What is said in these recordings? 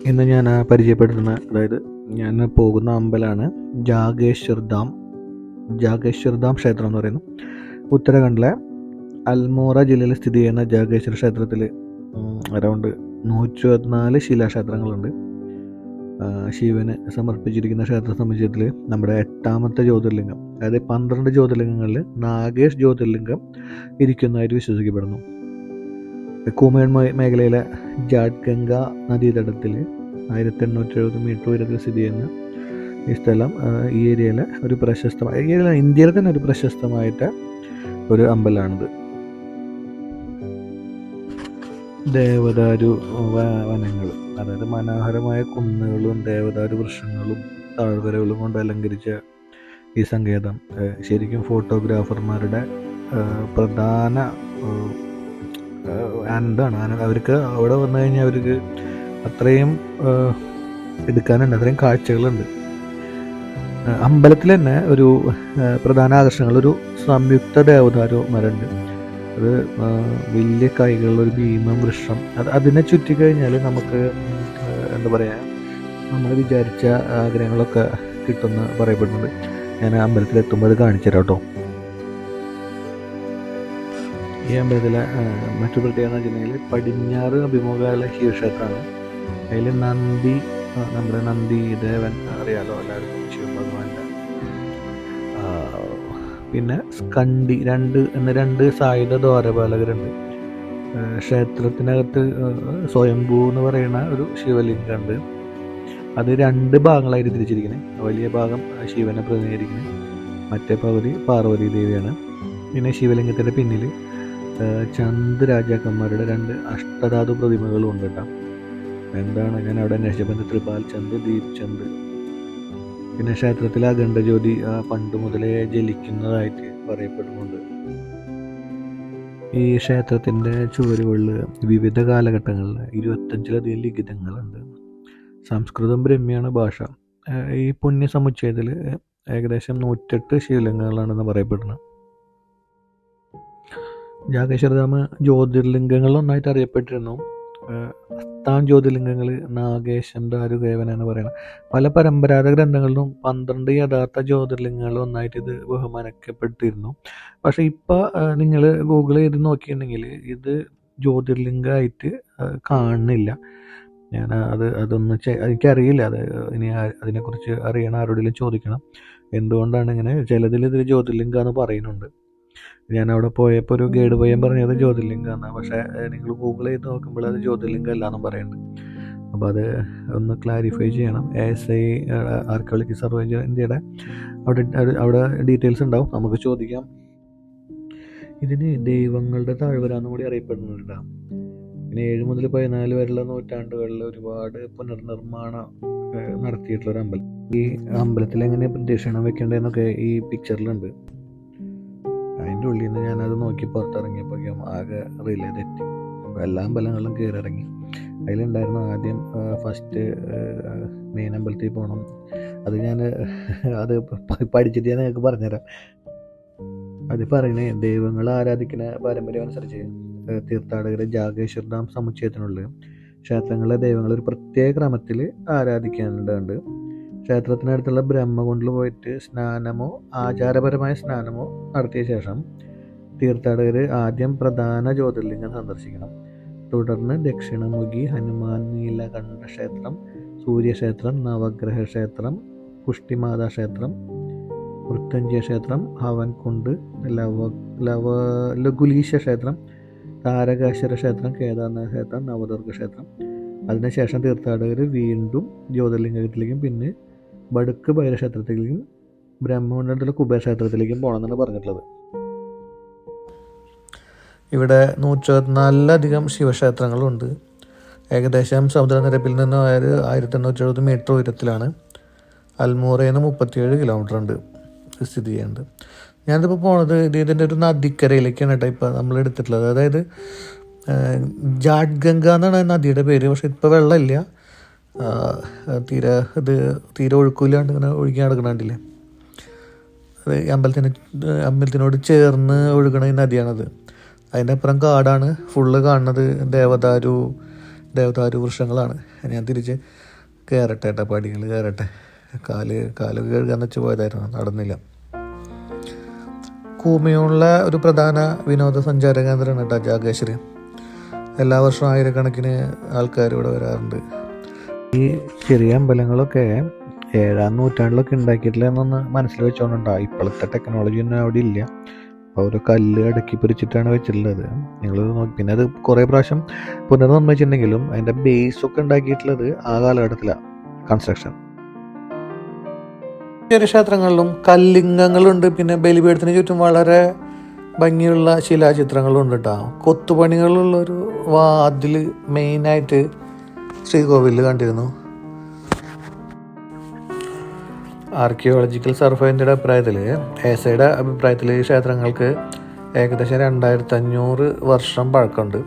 ഇന്ന് ഞാൻ പരിചയപ്പെടുത്തുന്ന, അതായത് ഞാൻ പോകുന്ന അമ്പലമാണ് ജാഗേശ്വർ ധാം ക്ഷേത്രം എന്ന് പറയുന്നു. ഉത്തരാഖണ്ഡിലെ അൽമോറ ജില്ലയിൽ സ്ഥിതി ചെയ്യുന്ന ജാഗേശ്വർ ക്ഷേത്രത്തിൽ അറൗണ്ട് 124 ശിലാക്ഷേത്രങ്ങളുണ്ട്. ശിവന് സമർപ്പിച്ചിരിക്കുന്ന ക്ഷേത്ര സമുച്ചയത്തിൽ നമ്മുടെ 8ാമത്തെ ജ്യോതിർലിംഗം, അതായത് 12 ജ്യോതിർലിംഗങ്ങളിൽ നാഗേഷ് ജ്യോതിർലിംഗം ഇരിക്കുന്നതായിട്ട് വിശ്വസിക്കപ്പെടുന്നു. കൂമേൺ മേഖലയിലെ ജാട്ട് ഗംഗ നദീതടത്തിൽ 1870 മീറ്റർ ഉയരത്തിൽ സ്ഥിതി ചെയ്യുന്ന ഈ സ്ഥലം ഈ ഏരിയയിലെ ഒരു ഇന്ത്യയിലെ തന്നെ ഒരു പ്രശസ്തമായിട്ട് ഒരു അമ്പലമാണിത്. ദേവദാരു വനങ്ങൾ, അതായത് മനോഹരമായ കുന്നുകളും ദേവദാരു വൃക്ഷങ്ങളും താഴ്വരകളും കൊണ്ട് അലങ്കരിച്ച ഈ സങ്കേതം ശരിക്കും ഫോട്ടോഗ്രാഫർമാരുടെ പ്രധാന ആനന്ദമാണ്. അവർക്ക് അവിടെ വന്നു കഴിഞ്ഞാൽ അവർക്ക് അത്രയും എടുക്കാനുണ്ട്, അത്രയും കാഴ്ചകളുണ്ട്. അമ്പലത്തിൽ തന്നെ ഒരു പ്രധാന ആകർഷണങ്ങൾ, ഒരു സംയുക്ത ദേവദാരു മരമുണ്ട്. അത് വലിയ കൈകളുള്ള ഒരു ഭീമം വൃക്ഷം. അതിനെ ചുറ്റിക്കഴിഞ്ഞാൽ നമുക്ക് എന്താ പറയുക, നമ്മൾ വിചാരിച്ച ആഗ്രഹങ്ങളൊക്കെ കിട്ടുമെന്ന് പറയപ്പെടുന്നുണ്ട്. ഞാൻ അമ്പലത്തിലെത്തുമ്പോൾ അത് കാണിച്ചു തരാം കേട്ടോ. ഈ അമ്പലത്തിലെ മറ്റു പ്രത്യേകത എന്ന് വെച്ചിട്ടുണ്ടെങ്കിൽ പടിഞ്ഞാറ് അഭിമുഖമുള്ള ശിവക്ഷേത്രമാണ്. അതിൽ നന്ദി, നമ്മുടെ നന്ദി ദേവൻ അറിയാലോ എല്ലാവർക്കും, ശിവഭഗവാന്റെ. പിന്നെ സ്കണ്ടി രണ്ട് സായുധ ദ്വാരപാലകരുണ്ട്. ക്ഷേത്രത്തിനകത്ത് സ്വയംഭൂ എന്ന് പറയുന്ന ഒരു ശിവലിംഗമുണ്ട്. അത് 2 ഭാഗങ്ങളായിട്ട് തിരിച്ചിരിക്കുന്നത്. വലിയ ഭാഗം ശിവനെ പ്രതിനിധീകരിക്കുന്നത്, മറ്റേ പകുതി പാർവതി ദേവിയാണ്. പിന്നെ ശിവലിംഗത്തിൻ്റെ പിന്നിൽ ചന്ദ് രാജാക്കന്മാരുടെ 2 അഷ്ടധാതു പ്രതിമകളും ഉണ്ട് കേട്ടോ. എന്താണ്, ഞാൻ അവിടെ അന്വേഷിച്ചപ്പോൾ ത്രിപാൽ ചന്ദ്, ദീപ് ചന്ദ്. പിന്നെ ക്ഷേത്രത്തിലെ അഖണ്ഡജ്യോതി പണ്ട് മുതലേ ജലിക്കുന്നതായിട്ട് പറയപ്പെടുന്നുണ്ട്. ഈ ക്ഷേത്രത്തിൻ്റെ ചുവരുകളിൽ വിവിധ കാലഘട്ടങ്ങളിൽ 25ലധികം ലിഖിതങ്ങളുണ്ട്. സംസ്കൃതം ബ്രഹ്മിയാണ് ഭാഷ. ഈ പുണ്യ സമുച്ചയത്തിൽ ഏകദേശം 108 ശിവലിംഗങ്ങളാണെന്ന് പറയപ്പെടുന്നത്. ജാഗേശ്വർ ധാം ജ്യോതിർലിംഗങ്ങളൊന്നായിട്ട് അറിയപ്പെട്ടിരുന്നു. 10 ജ്യോതിർലിംഗങ്ങൾ നാഗേശം ദാരുദേവൻ എന്ന് പറയുന്നത്. പല പരമ്പരാഗത ഗ്രന്ഥങ്ങളിലും 12 യഥാർത്ഥ ജ്യോതിർലിംഗങ്ങൾ ഒന്നായിട്ട് ഇത് ബഹുമാനിക്കപ്പെട്ടിരുന്നു. പക്ഷേ ഇപ്പോൾ നിങ്ങൾ ഗൂഗിൾ ചെയ്ത് നോക്കിയിട്ടുണ്ടെങ്കിൽ ഇത് ജ്യോതിർലിംഗമായിട്ട് കാണുന്നില്ല. ഞാൻ അതൊന്ന് എനിക്കറിയില്ല. ഇനി അതിനെക്കുറിച്ച് അറിയണം, ആരോടെങ്കിലും ചോദിക്കണം എന്തുകൊണ്ടാണ് ഇങ്ങനെ. ചിലതിൽ ഇത് ജ്യോതിർലിംഗമെന്ന് പറയുന്നുണ്ട്. ഞാൻ അവിടെ പോയപ്പോൾ ഒരു ഗൈഡ് പയ്യൻ പറഞ്ഞത് ജ്യോതിർലിംഗമാണ്. പക്ഷേ നിങ്ങൾ ഗൂഗിൾ ചെയ്ത് നോക്കുമ്പോൾ അത് ജ്യോതിർലിംഗം അല്ലാന്നും പറയുന്നുണ്ട്. അപ്പോൾ അത് ഒന്ന് ക്ലാരിഫൈ ചെയ്യണം. ASI ആർക്കിയോളജി സർവേ ഓഫ് ഇന്ത്യയുടെ അവിടെ ഡീറ്റെയിൽസ് ഉണ്ടാവും, നമുക്ക് ചോദിക്കാം. ഇതിന് ദൈവങ്ങളുടെ താഴ്വര എന്നും കൂടി അറിയപ്പെടുന്നുണ്ട്. പിന്നെ 7 മുതൽ 14 വരെയുള്ള നൂറ്റാണ്ടുകളിൽ ഒരുപാട് പുനർനിർമ്മാണം നടത്തിയിട്ടുള്ളൊരു അമ്പലം. ഈ അമ്പലത്തിൽ എങ്ങനെ പ്രദക്ഷിണം വെക്കേണ്ടതെന്നൊക്കെ ഈ പിക്ചറിലുണ്ട്. അതിൻ്റെ ഉള്ളിൽ നിന്ന് ഞാനത് നോക്കി പുറത്തിറങ്ങിയപ്പോഴേക്കും ആകെ റിലേ തെറ്റി. എല്ലാ അമ്പലങ്ങളിലും കയറി ഇറങ്ങി. അതിലുണ്ടായിരുന്നു ആദ്യം ഫസ്റ്റ് മെയിൻ അമ്പലത്തിൽ പോകണം. അത് പഠിച്ചിട്ട് ഞാൻ നിങ്ങൾക്ക് പറഞ്ഞുതരാം. അത് പറയണേ, ദൈവങ്ങൾ ആരാധിക്കുന്ന പാരമ്പര്യം അനുസരിച്ച് തീർത്ഥാടകരെ ജാഗേശ്വർ ധാം സമുച്ചയത്തിനുള്ളിൽ ക്ഷേത്രങ്ങളിലെ ദൈവങ്ങൾ ഒരു പ്രത്യേക ക്രമത്തിൽ ആരാധിക്കാനുണ്ട്. ക്ഷേത്രത്തിനടുത്തുള്ള ബ്രഹ്മകുണ്ടിൽ പോയിട്ട് ആചാരപരമായ സ്നാനമോ നടത്തിയ ശേഷം തീർത്ഥാടകർ ആദ്യം പ്രധാന ജ്യോതിർലിംഗം സന്ദർശിക്കണം. തുടർന്ന് ദക്ഷിണമുഖി, ഹനുമാൻ നീലകണ്ഠ ക്ഷേത്രം, സൂര്യക്ഷേത്രം, നവഗ്രഹ ക്ഷേത്രം, പുഷ്ടിമാതാ ക്ഷേത്രം, മൃത്യുഞ്ജയ ക്ഷേത്രം, ഹവൻകുണ്ട്, ലഘുലീശ ക്ഷേത്രം, താരകാശ്വര ക്ഷേത്രം, കേദാർനാഥ ക്ഷേത്രം, നവദുർഗ ക്ഷേത്രം. അതിനുശേഷം തീർത്ഥാടകർ വീണ്ടും ജ്യോതിർലിംഗത്തിലേക്കും പിന്നെ ബടുക്ക് ഭൈരവക്ഷേത്രത്തിലേക്കും ബ്രഹ്മകുണ്ടത്തിലെ കുബേരക്ഷേത്രത്തിലേക്കും പോകണമെന്നാണ് പറഞ്ഞിട്ടുള്ളത്. ഇവിടെ 124ലധികം ശിവക്ഷേത്രങ്ങളുണ്ട്. ഏകദേശം സമുദ്രനിരപ്പിൽ നിന്ന് 1870 മീറ്റർ ഉയരത്തിലാണ്. അൽമോറയിൽ നിന്ന് 37 കിലോമീറ്റർ ഉണ്ട് സ്ഥിതി ചെയ്യുന്നത്. ഞാനിതിപ്പോൾ പോണത് ഇതിൻ്റെ ഒരു നദിക്കരയിലേക്കാണ് കേട്ടോ ഇപ്പോൾ നമ്മൾ എടുത്തിട്ടുള്ളത്. അതായത് ജാട്ട് ഗംഗ എന്നാണ് നദിയുടെ പേര്. പക്ഷെ ഇപ്പോൾ വെള്ളമില്ല, തീരെ ഒഴുക്കില്ലാണ്ട് ഇങ്ങനെ ഒഴുകി നടക്കണണ്ടില്ലേ. അത് അമ്പലത്തിനോട് ചേർന്ന് ഒഴുകണ ഈ നദിയാണത്. അതിൻ്റെ അപ്പുറം കാടാണ്. ഫുള്ള് കാണുന്നത് ദേവദാരു, ദേവദാരു വൃക്ഷങ്ങളാണ്. ഞാൻ തിരിച്ച് കയറട്ടെ കേട്ടോ, പടികൾ കയറട്ടെ. കാല് കഴുകാന്ന് വെച്ച് പോയതായിരുന്നു, നടന്നില്ല. കൂമിയുള്ള ഒരു പ്രധാന വിനോദസഞ്ചാര കേന്ദ്രമാണ് കേട്ടോ ജാഗേശ്വരി. എല്ലാ വർഷവും ആയിരക്കണക്കിന് ആൾക്കാർ ഇവിടെ വരാറുണ്ട്. ഈ ചെറിയ അമ്പലങ്ങളൊക്കെ 7-ാം നൂറ്റാണ്ടിലൊക്കെ ഉണ്ടാക്കിയിട്ടില്ല എന്നൊന്ന് മനസ്സിൽ വെച്ചോണ്ടാ. ഇപ്പോഴത്തെ ടെക്നോളജി ഒന്നും അവിടെ ഇല്ല. ഓരോ കല്ല് അടുക്കി പിരിച്ചിട്ടാണ് വെച്ചിട്ടുള്ളത്. നിങ്ങൾ നോക്കി, പിന്നെ അത് കുറേ പ്രാവശ്യം പുനർനിർമ്മിച്ചിട്ടുണ്ടെങ്കിലും അതിൻ്റെ ബേസൊക്കെ ഉണ്ടാക്കിയിട്ടുള്ളത് ആ കാലഘട്ടത്തിലാണ് കൺസ്ട്രക്ഷൻ. ചെറിയ ക്ഷേത്രങ്ങളിലും കല്ലിംഗങ്ങളുണ്ട്. പിന്നെ ബലിപീഠത്തിന് ചുറ്റും വളരെ ഭംഗിയുള്ള ശിലാചിത്രങ്ങളുണ്ട് കേട്ടോ. കൊത്തുപണികളുള്ളൊരു വാതിൽ മെയിനായിട്ട് ശ്രീകോവിലിൽ കണ്ടിരുന്നു. ആർക്കിയോളജിക്കൽ സർവേ ഓഫ് ഇന്ത്യയുടെ അഭിപ്രായത്തിൽ, എസയുടെ അഭിപ്രായത്തിൽ ഈ ക്ഷേത്രങ്ങൾക്ക് ഏകദേശം 2500 വർഷം പഴക്കമുണ്ട്.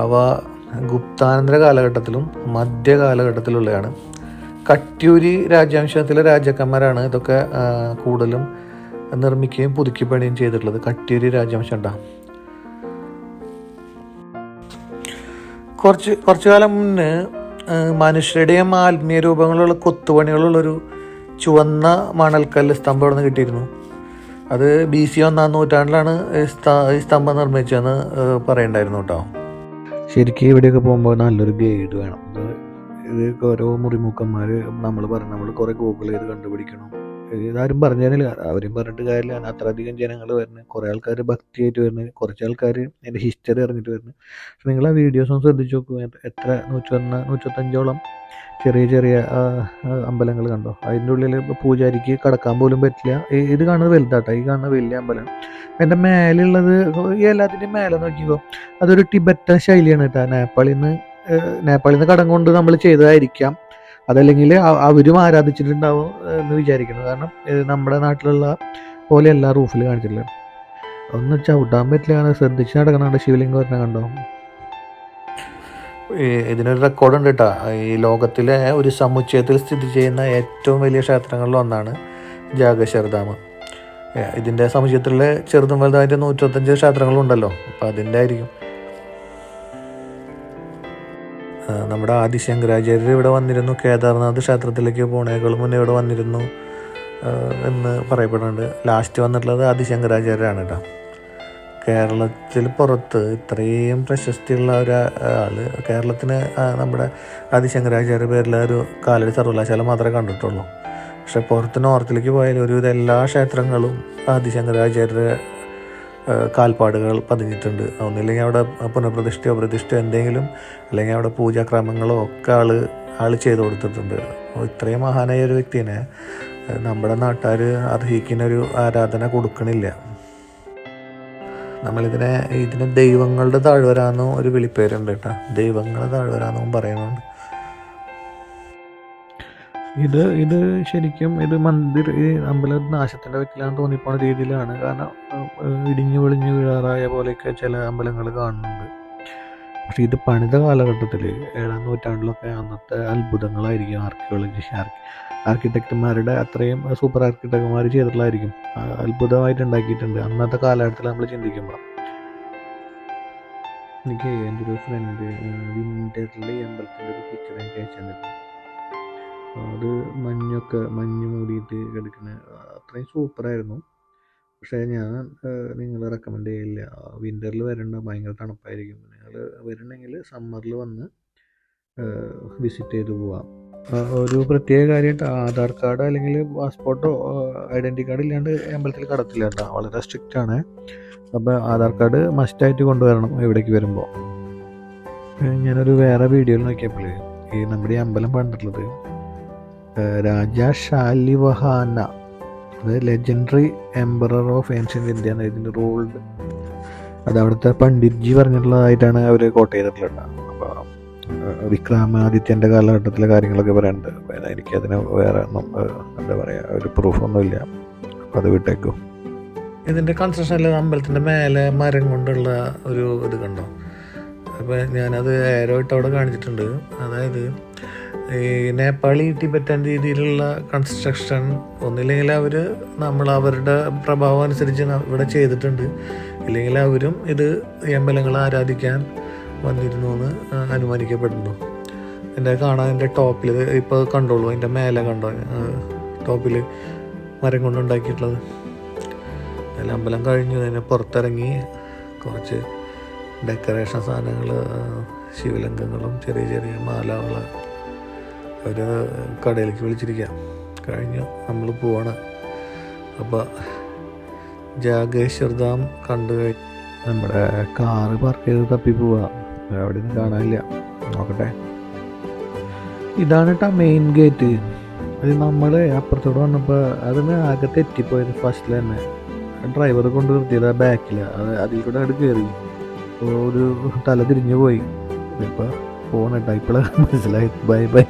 അവ ഗുപ്താനന്തര കാലഘട്ടത്തിലും മധ്യകാലഘട്ടത്തിലുള്ളതാണ്. കട്യൂരി രാജവംശത്തിലെ രാജാക്കന്മാരാണ് ഇതൊക്കെ കൂടുതലും നിർമ്മിക്കുകയും പുതുക്കി പണിയും ചെയ്തിട്ടുള്ളത്. കട്യൂരി രാജവംശം ഉണ്ടാകും. കുറച്ചു കാലം മുന്നേ മനുഷ്യരുടെയും ആത്മീയ രൂപങ്ങളുള്ള കൊത്തുപണികളുള്ളൊരു ചുവന്ന മണൽക്കല്ല് സ്തംഭം അവിടെ നിന്ന് കിട്ടിയിരുന്നു. അത് BC 1-ാം നൂറ്റാണ്ടിലാണ് ഈ സ്തംഭം നിർമ്മിച്ചതെന്ന് പറയണ്ടായിരുന്നു കേട്ടോ. ശരിക്കും ഇവിടെയൊക്കെ പോകുമ്പോൾ നല്ലൊരു ഗൈഡ് വേണം. ഇത് ഓരോ മുറിമുക്കന്മാർ നമ്മൾ കുറേ ഗൂഗിൾ ചെയ്ത് കണ്ടുപിടിക്കണം. ഇതാരും പറഞ്ഞു തരില്ല, അവരും പറഞ്ഞിട്ട് കാര്യമില്ല. അത്രയധികം ജനങ്ങൾ വരുന്നത്, കുറേ ആൾക്കാർ ഭക്തിയായിട്ട് വരുന്നത്, കുറച്ച് ആൾക്കാർ എൻ്റെ ഹിസ്റ്ററി അറിഞ്ഞിട്ട് വരുന്നത്. പക്ഷെ നിങ്ങൾ ആ വീഡിയോസ് ഒന്ന് ശ്രദ്ധിച്ച് നോക്കൂ. എത്ര 125ഓളം ചെറിയ അമ്പലങ്ങൾ കണ്ടോ. അതിൻ്റെ ഉള്ളിൽ പൂജാരിക്ക് കടക്കാൻ പോലും പറ്റില്ല. ഇത് കാണുന്നത് വലുതാട്ടോ, ഈ കാണുന്നത് വലിയ അമ്പലം. അതിൻ്റെ മേലുള്ളത്, എല്ലാത്തിൻ്റെയും മേലെ നോക്കിക്കോ, അതൊരു ടിബറ്റൻ ശൈലിയാണ് കേട്ടോ. നേപ്പാളിൽ നിന്ന് കടം കൊണ്ട് നമ്മൾ ചെയ്തതായിരിക്കാം. അതല്ലെങ്കിൽ അവരും ആരാധിച്ചിട്ടുണ്ടാവും എന്ന് വിചാരിക്കണം. കാരണം നമ്മുടെ നാട്ടിലുള്ള പോലെയല്ല റൂഫിൽ കാണിച്ചിട്ടുള്ളത്. ഒന്നും ചവിട്ടാൻ പറ്റില്ല. കാരണം ശ്രദ്ധിച്ച് നടക്കണ ശിവലിംഗം പറഞ്ഞ കണ്ടോ. ഇതിനൊരു റെക്കോർഡുണ്ട് കേട്ടോ. ഈ ലോകത്തിലെ ഒരു സമുച്ചയത്തിൽ സ്ഥിതി ചെയ്യുന്ന ഏറ്റവും വലിയ ക്ഷേത്രങ്ങളിൽ ഒന്നാണ് ജാഗേശ്വർ ധാം. ഇതിൻ്റെ സമുച്ചയത്തിലെ ചെറുതും വലുതായിട്ട് 125 ക്ഷേത്രങ്ങളുണ്ടല്ലോ. അപ്പോൾ അതിൻ്റെ ആയിരിക്കും. നമ്മുടെ ആദിശങ്കരാചാര്യർ ഇവിടെ വന്നിരുന്നു. കേദാർനാഥ് ക്ഷേത്രത്തിലേക്ക് പോണേക്കാളും മുന്നേ ഇവിടെ വന്നിരുന്നു എന്ന് പറയപ്പെടുന്നുണ്ട്. ലാസ്റ്റ് വന്നിട്ടുള്ളത് ആദിശങ്കരാചാര്യരാണ് കേട്ടോ. കേരളത്തിൽ പുറത്ത് ഇത്രയും പ്രശസ്തിയുള്ള ഒരാൾ കേരളത്തിന് നമ്മുടെ ആദിശങ്കരാചാര്യ പേരിൽ ഒരു കാലടി സർവകലാശാല മാത്രമേ കണ്ടിട്ടുള്ളൂ. പക്ഷെ പുറത്ത് നോർത്തിലേക്ക് പോയാൽ ഒരുവിധം എല്ലാ ക്ഷേത്രങ്ങളും ആദിശങ്കരാചാര്യ കാൽപ്പാടുകൾ പതിഞ്ഞിട്ടുണ്ട്. ഒന്നില്ലെങ്കിൽ അവിടെ പുനഃപ്രതിഷ്ഠയോ പ്രതിഷ്ഠയോ എന്തെങ്കിലും, അല്ലെങ്കിൽ അവിടെ പൂജാക്രമങ്ങളോ ഒക്കെ ആൾ ചെയ്തു കൊടുത്തിട്ടുണ്ട്. ഇത്രയും മഹാനായ ഒരു വ്യക്തിനെ നമ്മുടെ നാട്ടുകാർ അർഹിക്കുന്ന ഒരു ആരാധന കൊടുക്കണില്ല. ഇതിനെ ദൈവങ്ങളുടെ താഴ്വരാന്നും ഒരു വിളിപ്പേരുണ്ട് കേട്ടോ. ദൈവങ്ങളുടെ താഴ്വരാന്നും പറയുന്നുണ്ട്. ഇത് ശരിക്കും ഈ അമ്പലം നാശത്തിൻ്റെ വെക്കിലാന്ന് തോന്നിപ്പോണ രീതിയിലാണ്. കാരണം ഇടിഞ്ഞു പൊളിഞ്ഞു വീഴാറായ പോലെയൊക്കെ ചില അമ്പലങ്ങൾ കാണുന്നുണ്ട്. പക്ഷെ ഇത് പണിത കാലഘട്ടത്തിൽ 7-ാം നൂറ്റാണ്ടിലൊക്കെ അന്നത്തെ അത്ഭുതങ്ങളായിരിക്കും. ആർക്കിടെക്റ്റുമാരുടെ അത്രയും സൂപ്പർ ആർക്കിടെക്റ്റുമാർ ചെയ്തിട്ടുള്ളതായിരിക്കും. അത്ഭുതമായിട്ട് ഉണ്ടാക്കിയിട്ടുണ്ട് അന്നത്തെ കാലഘട്ടത്തിൽ നമ്മൾ ചിന്തിക്കുമ്പോൾ. എനിക്ക് എൻ്റെ ഒരു ഫ്രണ്ട് വിൻ്ററിൽ ഈ അമ്പലത്തിൻ്റെ ഒരു പിക്ചർ എനിക്ക് അയച്ചു തന്നിട്ടുണ്ട്. അത് മഞ്ഞ് മൂടിയിട്ട് കിടക്കുന്ന അത്രയും സൂപ്പറായിരുന്നു. പക്ഷേ ഞാൻ നിങ്ങളെ റെക്കമെൻഡ് ചെയ്യില്ല. വിൻ്ററിൽ വരേണ്ട, ഭയങ്കര തണുപ്പായിരിക്കും. നിങ്ങൾ വരുന്നുണ്ടെങ്കിൽ സമ്മറിൽ വന്ന് വിസിറ്റ് ചെയ്ത് പോവാം. ഒരു പ്രത്യേക കാര്യമായിട്ട് ആധാർ കാർഡ് അല്ലെങ്കിൽ പാസ്പോർട്ടോ ഐഡൻറ്റി കാർഡ് ഇല്ലാണ്ട് അമ്പലത്തിൽ കടത്തില്ല കേട്ടോ. വളരെ സ്ട്രിക്റ്റ് ആണ്. അപ്പോൾ ആധാർ കാർഡ് മസ്റ്റായിട്ട് കൊണ്ടുവരണം എവിടേക്ക് വരുമ്പോൾ. ഞാനൊരു വേറെ വീഡിയോയിൽ നോക്കിയപ്പോൾ ഈ നമ്മുടെ ഈ അമ്പലം പണിതിട്ടുള്ളത് രാജ ശാലിവഹാന, അത് legendary emperor of ancient India എന്ന ഇതിൻ്റെ റൂൾഡ്, അത് അവിടുത്തെ പണ്ഡിറ്റ്ജി പറഞ്ഞിട്ടുള്ളതായിട്ടാണ് അവർ കോട്ട് ചെയ്തിട്ടുള്ളത്. അപ്പോൾ വിക്രമാദിത്യൻ്റെ കാലഘട്ടത്തിലെ കാര്യങ്ങളൊക്കെ പറയാനുണ്ട്. എനിക്കതിന് വേറെ ഒന്നും എന്താ പറയുക, ഒരു പ്രൂഫൊന്നുമില്ല. അപ്പോൾ അത് വിട്ടേക്കും. ഇതിൻ്റെ കൺസ്ട്രക്ഷനിൽ അമ്പലത്തിൻ്റെ മേലെ മരം കൊണ്ടുള്ള ഒരു ഇത് കണ്ടോ. അപ്പോൾ ഞാനത് ഏരോ ഇട്ട് അവിടെ കാണിച്ചിട്ടുണ്ട്. അതായത് ഈ നേപ്പാളി ടിബറ്റൻ രീതിയിലുള്ള കൺസ്ട്രക്ഷൻ ഒന്നില്ലെങ്കിൽ അവരുടെ പ്രഭാവം അനുസരിച്ച് ഇവിടെ ചെയ്തിട്ടുണ്ട്, ഇല്ലെങ്കിൽ അവരും ഇത് ഈ അമ്പലങ്ങളെ ആരാധിക്കാൻ വന്നിരുന്നു എന്ന് അനുമാനിക്കപ്പെടുന്നു. എൻ്റെ കാണാൻ എൻ്റെ ടോപ്പിൽ ഇപ്പോൾ കണ്ടോളൂ, അതിൻ്റെ മേലെ കണ്ടോ ടോപ്പിൽ മരം കൊണ്ടുണ്ടാക്കിയിട്ടുള്ളത്. അതിൽ അമ്പലം കഴിഞ്ഞു അതിനെ പുറത്തിറങ്ങി കുറച്ച് ഡെക്കറേഷൻ സാധനങ്ങൾ, ശിവലിംഗങ്ങളും ചെറിയ ചെറിയ മാലകൾ ഒരു കടയിലേക്ക് വിളിച്ചിരിക്കാം. കഴിഞ്ഞു നമ്മൾ പോവാണ്. അപ്പോൾ ജാഗേശ്വർ ധാം കണ്ടു കഴിഞ്ഞ് നമ്മുടെ കാറ് പാർക്ക് ചെയ്ത് തപ്പി പോവാം. അവിടെ നിന്ന് കാണാനില്ല, നോക്കട്ടെ. ഇതാണ് കേട്ടോ മെയിൻ ഗേറ്റ്. അത് നമ്മൾ അപ്പുറത്തോട് വന്നപ്പോൾ അതിന് ആകെ തെറ്റിപ്പോയത് ഫസ്റ്റിൽ തന്നെ. ഡ്രൈവർ കൊണ്ട് നിർത്തിയത് ആ ബാക്കിൽ, അതിൽ കൂടെ അങ്ങോട്ട് കയറി ഒരു തല തിരിഞ്ഞു പോയി. ഇപ്പോൾ പോകണ കേട്ടോ, ഇപ്പോഴാണ് മനസ്സിലായി. Bye bye.